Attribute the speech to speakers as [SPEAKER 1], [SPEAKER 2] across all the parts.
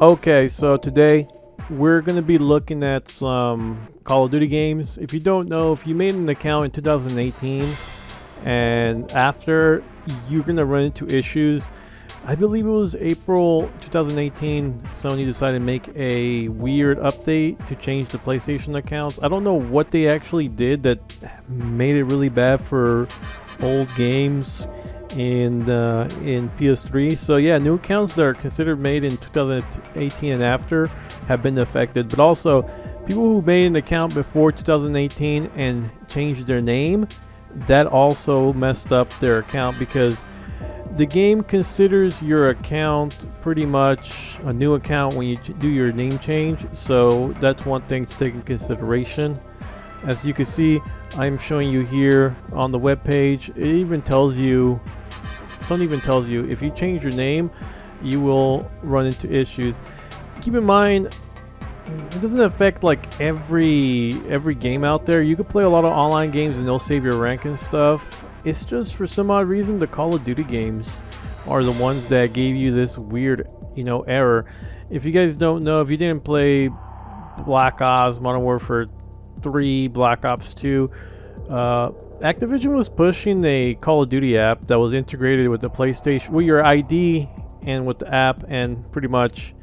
[SPEAKER 1] Okay, so today we're going to be looking at some Call of Duty games. If you don't know, if you made an account in 2018 and after, you're going to run into issues. I believe it was April 2018, Sony decided to make a weird update to change the PlayStation accounts. I don't know what they actually did that made it really bad for old games in PS3. So yeah, new accounts that are considered made in 2018 and after have been affected, but also people who made an account before 2018 and changed their name, that also messed up their account because the game considers your account pretty much a new account when you do your name change. So that's one thing to take in consideration. As you can see, I'm showing you here on the web page. It even tells you, Sony even tells you, if you change your name, you will run into issues. Keep in mind, it doesn't affect like every game out there. You could play a lot of online games and they'll save your rank and stuff. It's just for some odd reason the Call of Duty games are the ones that gave you this weird, error. If you guys don't know, if you didn't play Black Ops, Modern Warfare 3, Black Ops 2, Activision was pushing a Call of Duty app that was integrated with the PlayStation, with your ID and with the app, and pretty much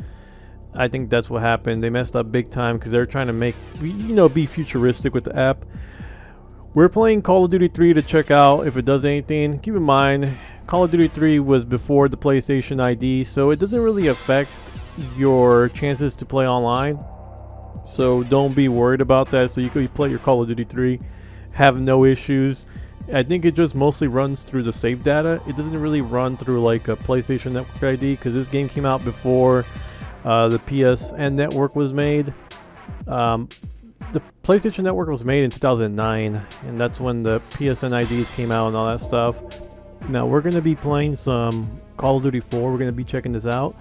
[SPEAKER 1] I think that's what happened. They messed up big time because they're trying to make, be futuristic with the app. We're playing Call of Duty 3 to check out if it does anything. Keep in mind, Call of Duty 3 was before the PlayStation ID, so it doesn't really affect your chances to play online. So don't be worried about that. So you could play your Call of Duty 3, have no issues. I think it just mostly runs through the save data. It doesn't really run through like a PlayStation Network ID because this game came out before the PSN network was made. The PlayStation Network was made in 2009, and that's when the PSN IDs came out and all that stuff. Now we're going to be playing some Call of Duty 4. We're going to be checking this out.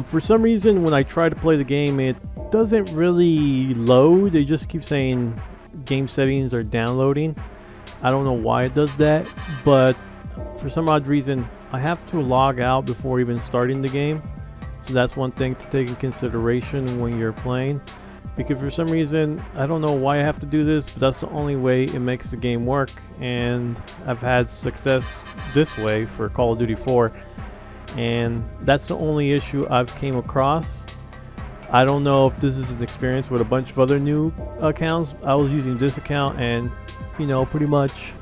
[SPEAKER 1] For some reason, when I try to play the game, it doesn't really load. They just keep saying game settings are downloading. I don't know why it does that, but for some odd reason, I have to log out before even starting the game. So that's one thing to take in consideration when you're playing. Because for some reason, I don't know why I have to do this, but that's the only way it makes the game work. And I've had success this way for Call of Duty 4. And that's the only issue I've came across. I don't know if this is an experience with a bunch of other new accounts. I was using this account and, pretty much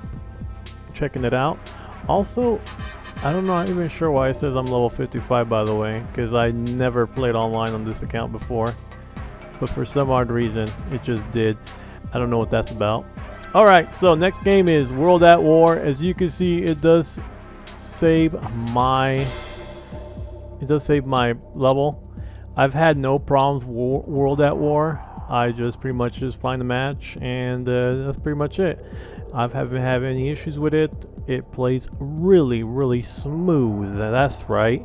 [SPEAKER 1] checking it out. Also, I'm not even sure why it says I'm level 55, by the way, because I never played online on this account before. But for some odd reason, it just did. I don't know what that's about. Alright, so next game is World at War. As you can see, it does save my level. I've had no problems with World at War. I just pretty much find the match, and that's pretty much it. I haven't had any issues with it. It plays really, really smooth. That's right.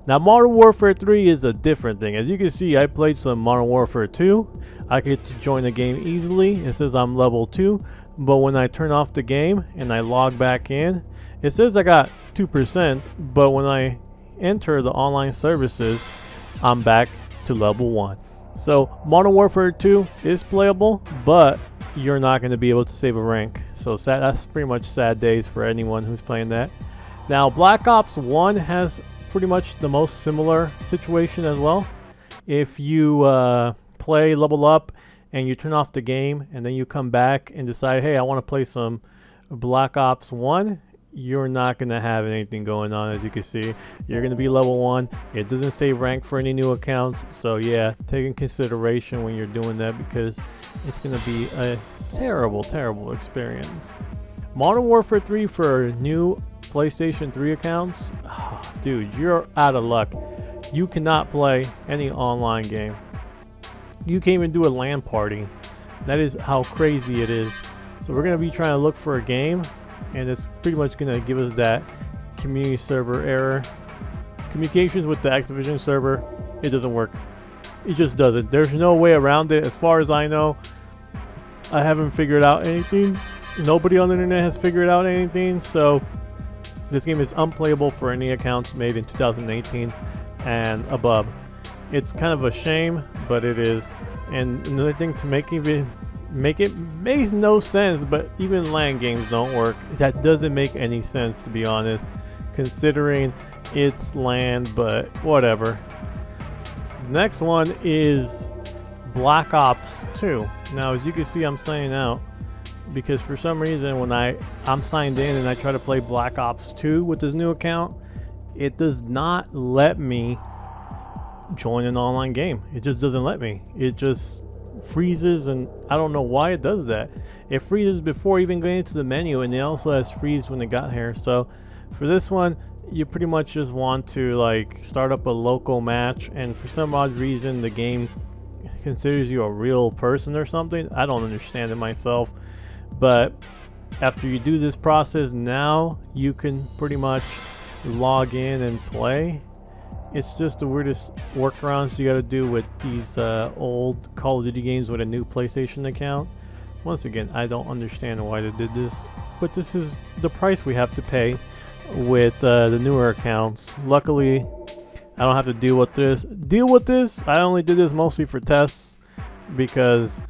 [SPEAKER 1] Now, Modern Warfare 3 is a different thing. As you can see, I played some Modern Warfare 2. I get to join the game easily. It says I'm level 2. But when I turn off the game and I log back in, it says I got 2%. But when I enter the online services, I'm back to level 1. So, Modern Warfare 2 is playable, but you're not going to be able to save a rank. So, that's pretty much sad days for anyone who's playing that. Now, Black Ops 1 has pretty much the most similar situation as well. If you play level up and you turn off the game and then you come back and decide, hey, I want to play some Black Ops 1, you're not going to have anything going on. As you can see, you're going to be level 1. It doesn't save rank for any new accounts. So yeah, take in consideration when you're doing that because it's going to be a terrible experience. Modern Warfare 3 for new PlayStation 3 accounts, dude, you're out of luck. You cannot play any online game. You can't even do a LAN party. That is how crazy it is. So we're going to be trying to look for a game, and it's pretty much going to give us that community server error. Communications with the Activision server, it doesn't work. It just doesn't. There's no way around it. As far as I know, I haven't figured out anything. Nobody on the internet has figured out anything, so this game is unplayable for any accounts made in 2018 and above. It's kind of a shame, but it is. And another thing to make it makes no sense, but even LAN games don't work. That doesn't make any sense, to be honest, considering it's LAN, but whatever. The next one is Black Ops 2. Now, as you can see, I'm signing out because for some reason when I'm signed in and I try to play Black Ops 2 with this new account, it does not let me join an online game. It just doesn't let me. It just freezes, and I don't know why it does that. It freezes before even going into the menu, and it also has freeze when it got here. So for this one, you pretty much just want to like start up a local match, and for some odd reason the game considers you a real person or something. I don't understand it myself, but after you do this process, now you can pretty much log in and play. It's just the weirdest workarounds you gotta do with these old Call of Duty games with a new PlayStation account. Once again, I don't understand why they did this, but this is the price we have to pay with the newer accounts. Luckily, I don't have to deal with this. I only did this mostly for tests because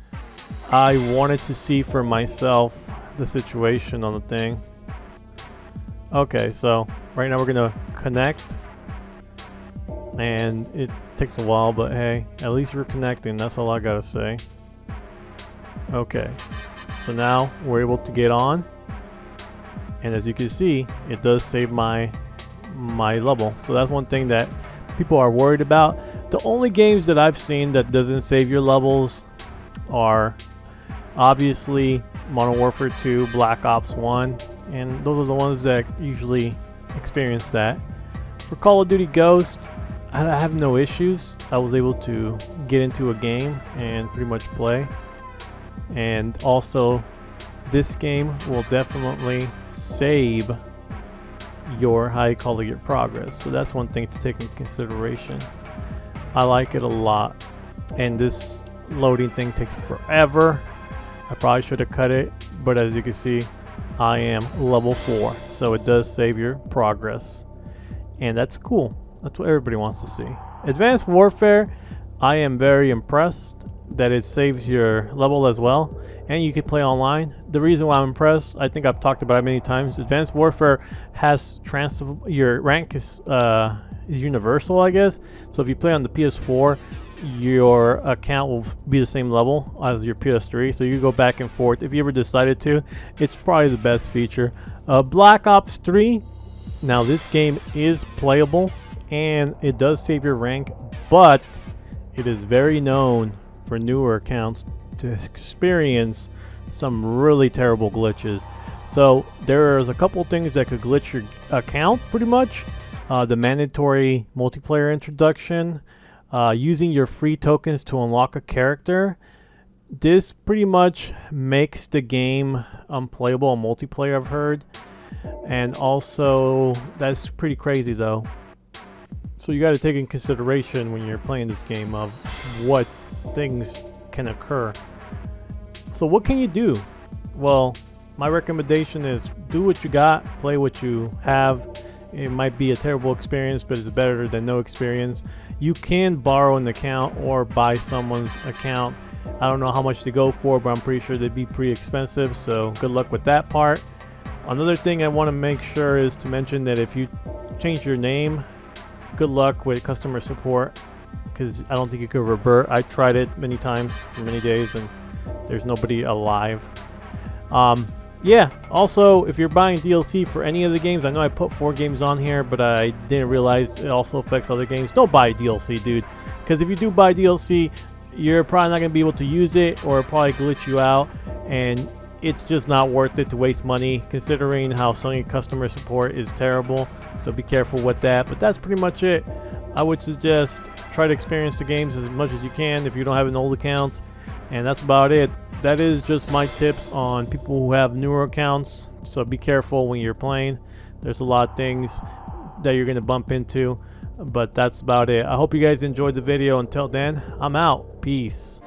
[SPEAKER 1] I wanted to see for myself the situation on the thing. Okay, so right now we're gonna connect, and it takes a while, but hey, at least we're connecting. That's all I gotta say. Okay, so now we're able to get on, and as you can see, it does save my level. So that's one thing that people are worried about. The only games that I've seen that doesn't save your levels are obviously Modern Warfare 2, Black Ops 1, and those are the ones that usually experience that. For Call of Duty Ghost, I have no issues. I was able to get into a game and pretty much play. And also, this game will definitely save your how you call it, your progress. So that's one thing to take into consideration. I like it a lot. And this loading thing takes forever. I probably should have cut it, but as you can see, I am level 4. So it does save your progress. And that's cool. That's what everybody wants to see. Advanced Warfare, I am very impressed that it saves your level as well, and you can play online. The reason why I'm impressed, I think I've talked about it many times. Advanced Warfare has your rank is universal, I guess. So if you play on the PS4, your account will be the same level as your PS3, so you go back and forth if you ever decided to. It's probably the best feature. Black Ops 3, now this game is playable and it does save your rank, but it is very known for newer accounts to experience some really terrible glitches. So there's a couple things that could glitch your account pretty much. The mandatory multiplayer introduction, using your free tokens to unlock a character. This pretty much makes the game unplayable on multiplayer, I've heard. And also, that's pretty crazy though. So you got to take in consideration when you're playing this game of what things can occur. So what can you do? Well, my recommendation is do what you got, play what you have. It might be a terrible experience, but it's better than no experience. You can borrow an account or buy someone's account. I don't know how much they go for, but I'm pretty sure they'd be pretty expensive, so good luck with that part. Another thing I want to make sure is to mention that if you change your name, good luck with customer support, because I don't think you could revert. I tried it many times for many days and there's nobody alive. Yeah, also if you're buying DLC for any of the games, I know I put 4 games on here, but I didn't realize it also affects other games. Don't buy DLC, dude, because if you do buy DLC, you're probably not going to be able to use it, or it'll probably glitch you out, and it's just not worth it to waste money considering how Sony customer support is terrible. So be careful with that. But that's pretty much it. I would suggest try to experience the games as much as you can if you don't have an old account, and that's about it. That is just my tips on people who have newer accounts. So be careful when you're playing. There's a lot of things that you're going to bump into, but that's about it. I hope you guys enjoyed the video. Until then, I'm out. Peace.